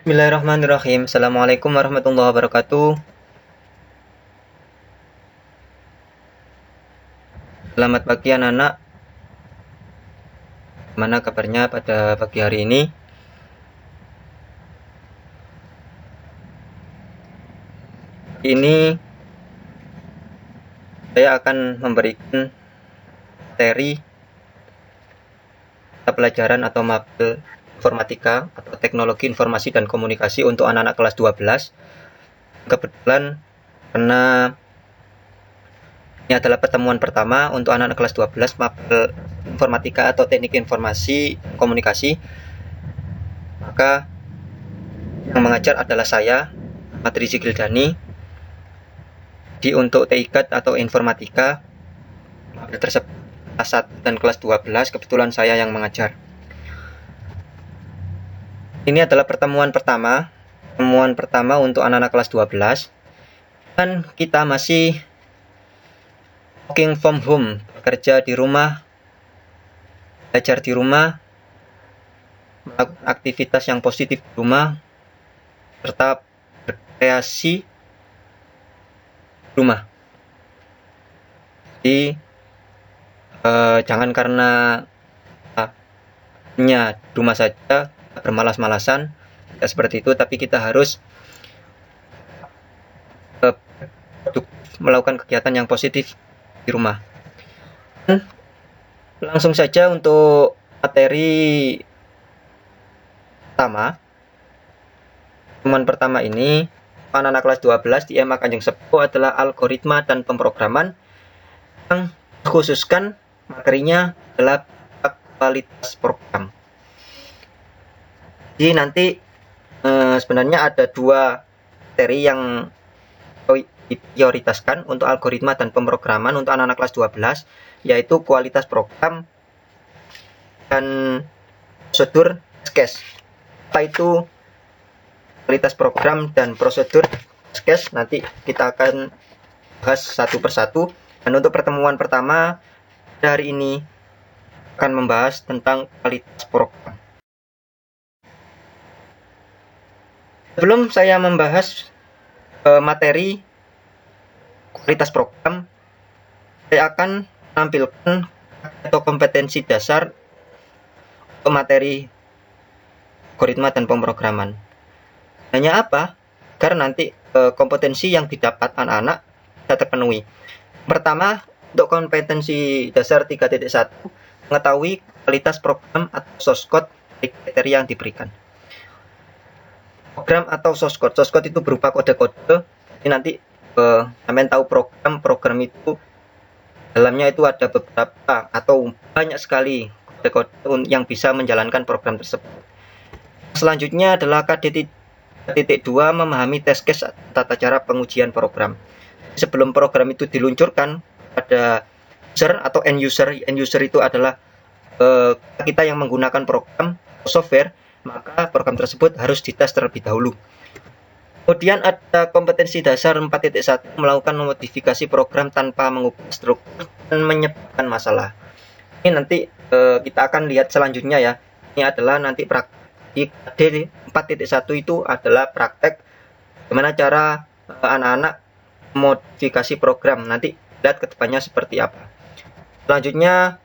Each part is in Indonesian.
Bismillahirrahmanirrahim. Assalamualaikum warahmatullahi wabarakatuh. Selamat pagi anak-anak. Gimana kabarnya pada pagi hari ini? Ini saya akan memberikan materi pelajaran atau mapel informatika atau teknologi informasi dan komunikasi untuk anak-anak kelas 12. Kebetulan karena ini adalah pertemuan pertama untuk anak-anak kelas 12 mapel informatika atau teknik informasi komunikasi, maka yang mengajar adalah saya, Ahmad Rizky Gildani. Untuk TIKAT atau informatika tersebut kelas 1 dan kelas 12 kebetulan saya yang mengajar. Ini adalah pertemuan pertama untuk anak-anak kelas 12 dan kita masih working from home, bekerja di rumah, belajar di rumah, melakukan aktivitas yang positif di rumah, serta berkreasi di rumah. Jadi jangan karena hanya di rumah saja bermalas-malasan, tidak seperti itu, tapi kita harus melakukan kegiatan yang positif di rumah. Langsung saja untuk materi pertama. Temuan pertama ini anak-anak kelas 12 di SMA Kanjeng Sepuh adalah algoritma dan pemrograman, yang dikhususkan materinya adalah kualitas program. Jadi nanti sebenarnya ada dua materi yang diprioritaskan untuk algoritma dan pemrograman untuk anak-anak kelas 12, yaitu kualitas program dan prosedur case. Apa itu kualitas program dan prosedur case? Nanti kita akan bahas satu persatu. Dan untuk pertemuan pertama hari ini akan membahas tentang kualitas program. Sebelum saya membahas materi kualitas program, saya akan menampilkan atau kompetensi dasar untuk materi algoritma dan pemrograman. Hanya apa? Karena nanti kompetensi yang didapat anak-anak bisa terpenuhi. Pertama, untuk kompetensi dasar 3.1, mengetahui kualitas program atau source code dari kriteria yang diberikan. Program atau source code. Source code itu berupa kode-kode. Jadi nanti kalian tahu program itu dalamnya itu ada beberapa atau banyak sekali kode-kode yang bisa menjalankan program tersebut. Selanjutnya adalah KD.2, memahami test case, tata cara pengujian program. Sebelum program itu diluncurkan pada user atau end user itu adalah kita yang menggunakan program atau software, maka program tersebut harus dites terlebih dahulu. Kemudian ada kompetensi dasar 4.1, melakukan modifikasi program tanpa mengubah struktur dan menyebabkan masalah. Ini nanti kita akan lihat selanjutnya ya. Ini adalah nanti praktik. KD 4.1 itu adalah praktek bagaimana cara anak-anak modifikasi program. Nanti lihat ke depannya seperti apa. Selanjutnya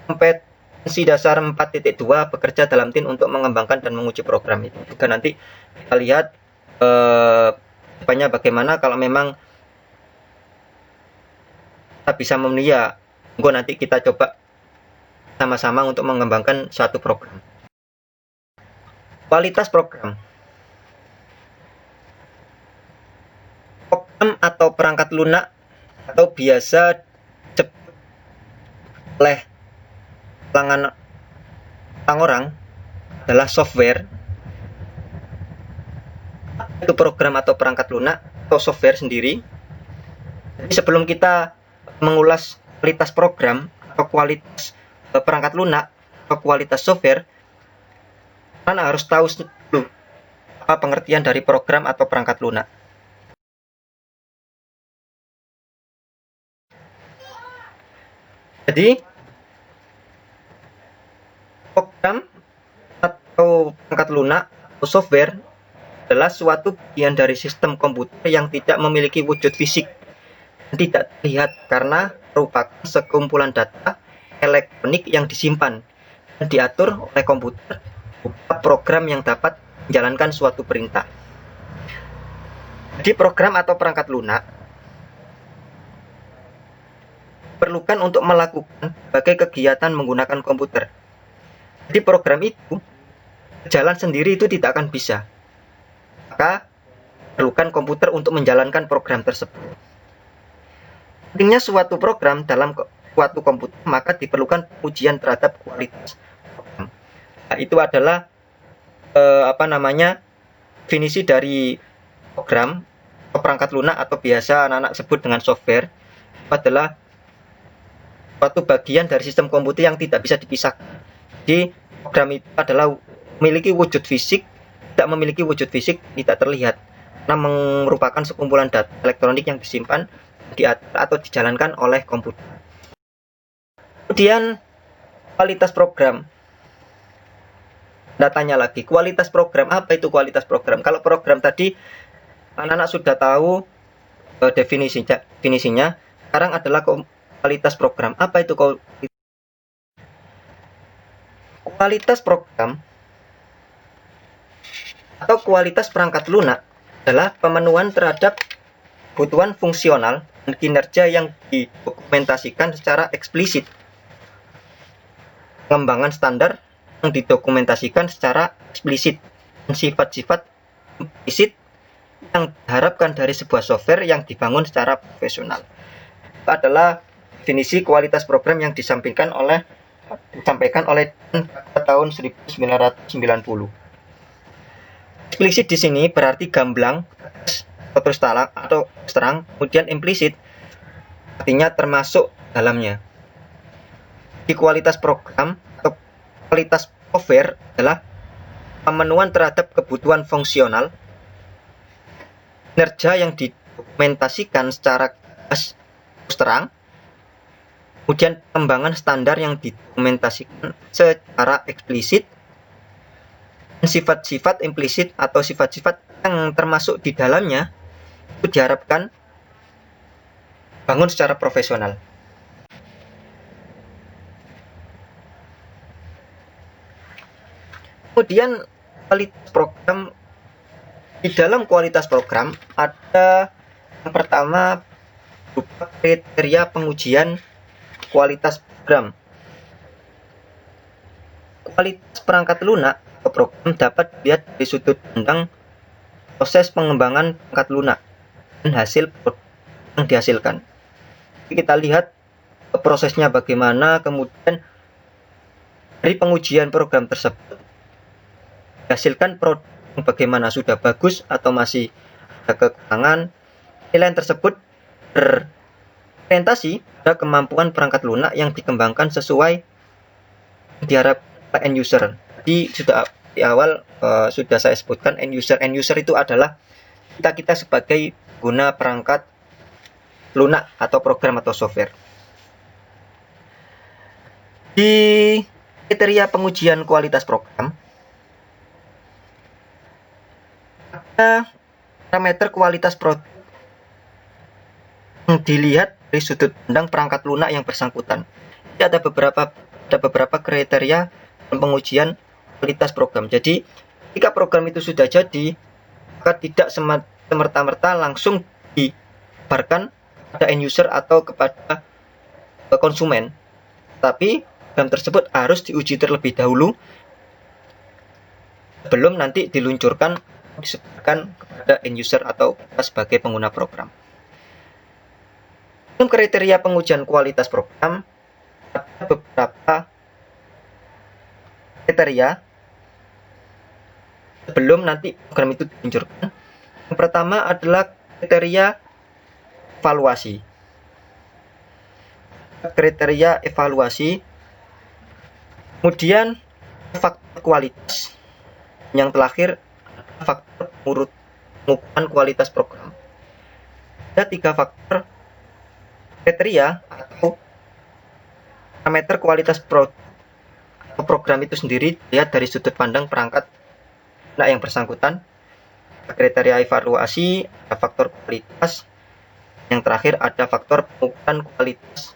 kompetensi dasar 4.2, bekerja dalam tim untuk mengembangkan dan menguji program itu. Juga nanti kita lihat depannya bagaimana kalau memang kita bisa memenuhi ya. Nanti kita coba sama-sama untuk mengembangkan suatu program. Kualitas program. Program atau perangkat lunak atau biasa disebut oleh kalangan orang adalah software. Itu program atau perangkat lunak atau software sendiri. Jadi sebelum kita mengulas kualitas program atau kualitas perangkat lunak atau kualitas software, kita harus tahu dulu apa pengertian dari program atau perangkat lunak. Jadi program atau perangkat lunak atau software adalah suatu bagian dari sistem komputer yang tidak memiliki wujud fisik dan tidak terlihat karena merupakan sekumpulan data elektronik yang disimpan dan diatur oleh komputer berupa program yang dapat menjalankan suatu perintah. Jadi program atau perangkat lunak diperlukan untuk melakukan berbagai kegiatan menggunakan komputer. Jadi program itu jalan sendiri itu tidak akan bisa. Maka diperlukan komputer untuk menjalankan program tersebut. Pentingnya suatu program dalam suatu komputer, maka diperlukan ujian terhadap kualitas program. Nah, itu adalah definisi dari program atau perangkat lunak atau biasa anak-anak sebut dengan software. Itu adalah suatu bagian dari sistem komputer yang tidak bisa dipisahkan. Jadi program itu adalah memiliki wujud fisik, tidak memiliki wujud fisik, tidak terlihat, karena merupakan sekumpulan data elektronik yang disimpan, diatur atau dijalankan oleh komputer. Kemudian kualitas program. Datanya lagi, kualitas program. Apa itu kualitas program? Kalau program tadi anak-anak sudah tahu definisinya. Sekarang adalah kualitas program. Apa itu kualitas program atau kualitas perangkat lunak? Adalah pemenuhan terhadap kebutuhan fungsional dan kinerja yang didokumentasikan secara eksplisit. Pengembangan standar yang didokumentasikan secara eksplisit dan sifat-sifat implisit yang diharapkan dari sebuah software yang dibangun secara profesional. Itu adalah definisi kualitas program yang disampaikan oleh tahun 1990. Eksplisit di sini berarti gamblang atau terang, kemudian implisit artinya termasuk dalamnya. Di kualitas program atau kualitas software adalah pemenuhan terhadap kebutuhan fungsional, kinerja yang didokumentasikan secara terang, kemudian pengembangan standar yang didokumentasikan secara eksplisit, dan sifat-sifat implisit atau sifat-sifat yang termasuk di dalamnya itu diharapkan bangun secara profesional. Kemudian kualitas program, di dalam kualitas program ada yang pertama berupa kriteria pengujian kualitas program. Kualitas perangkat lunak atau program dapat dilihat dari sudut pandang proses pengembangan perangkat lunak dan hasil yang dihasilkan. Jadi kita lihat prosesnya bagaimana, kemudian dari pengujian program tersebut dihasilkan produk yang bagaimana, sudah bagus atau masih ada kekurangan. Nilai tersebut berorientasi pada kemampuan perangkat lunak yang dikembangkan sesuai diharapkan end user. Jadi sudah di awal sudah saya sebutkan end user. End user itu adalah kita sebagai pengguna perangkat lunak atau program atau software. Di kriteria pengujian kualitas program ada parameter kualitas produk yang dilihat dari sudut pandang perangkat lunak yang bersangkutan. Jadi ada beberapa kriteria pengujian kualitas program. Jadi jika program itu sudah jadi, maka tidak semerta-merta langsung disebarkan kepada end user atau kepada konsumen, tapi program tersebut harus diuji terlebih dahulu sebelum nanti diluncurkan, disebarkan kepada end user atau sebagai pengguna program. Dalam kriteria pengujian kualitas program ada beberapa kriteria sebelum nanti program itu diluncurkan. Yang pertama adalah kriteria evaluasi. Kriteria evaluasi, kemudian faktor kualitas, yang terakhir faktor pengukuran kualitas program. Ada 3 faktor kriteria atau parameter kualitas program itu sendiri dilihat dari sudut pandang perangkat lunak yang bersangkutan. kriteria evaluasi, ada faktor kualitas, yang terakhir ada faktor pengukuran kualitas.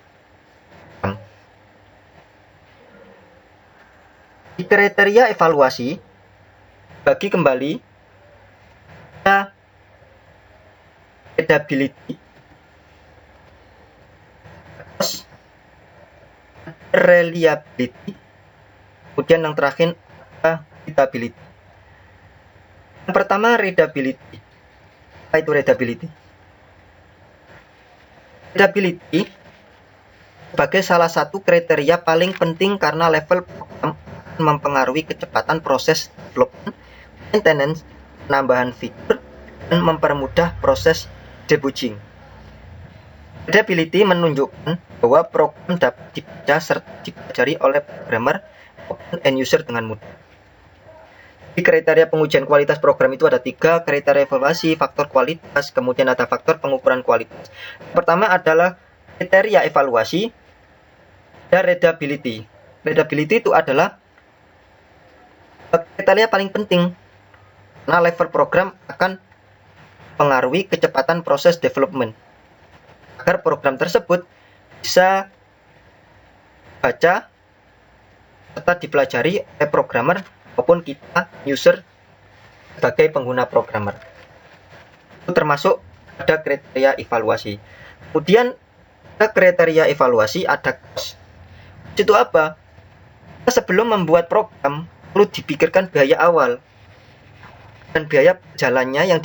Di kriteria evaluasi bagi kembali ada readability, terus reliability, kemudian yang terakhir ada readability. Yang pertama readability. Apa itu readability? Readability sebagai salah satu kriteria paling penting karena level program mempengaruhi kecepatan proses development, maintenance, penambahan fitur, dan mempermudah proses debugging. Readability menunjukkan bahwa program dapat dibaca serta dipelajari oleh programmer maupun end user dengan mudah. Di kriteria pengujian kualitas program itu ada 3 kriteria evaluasi, faktor kualitas, kemudian ada faktor pengukuran kualitas. Pertama adalah kriteria evaluasi dan readability. Readability itu adalah kriteria paling penting karena level program akan mempengaruhi kecepatan proses development agar program tersebut bisa baca serta dipelajari oleh programmer maupun kita user sebagai pengguna programmer. Itu termasuk ada kriteria evaluasi. Kemudian ada kriteria evaluasi ada cost. Itu apa? Sebelum membuat program perlu dipikirkan biaya awal dan biaya jalannya yang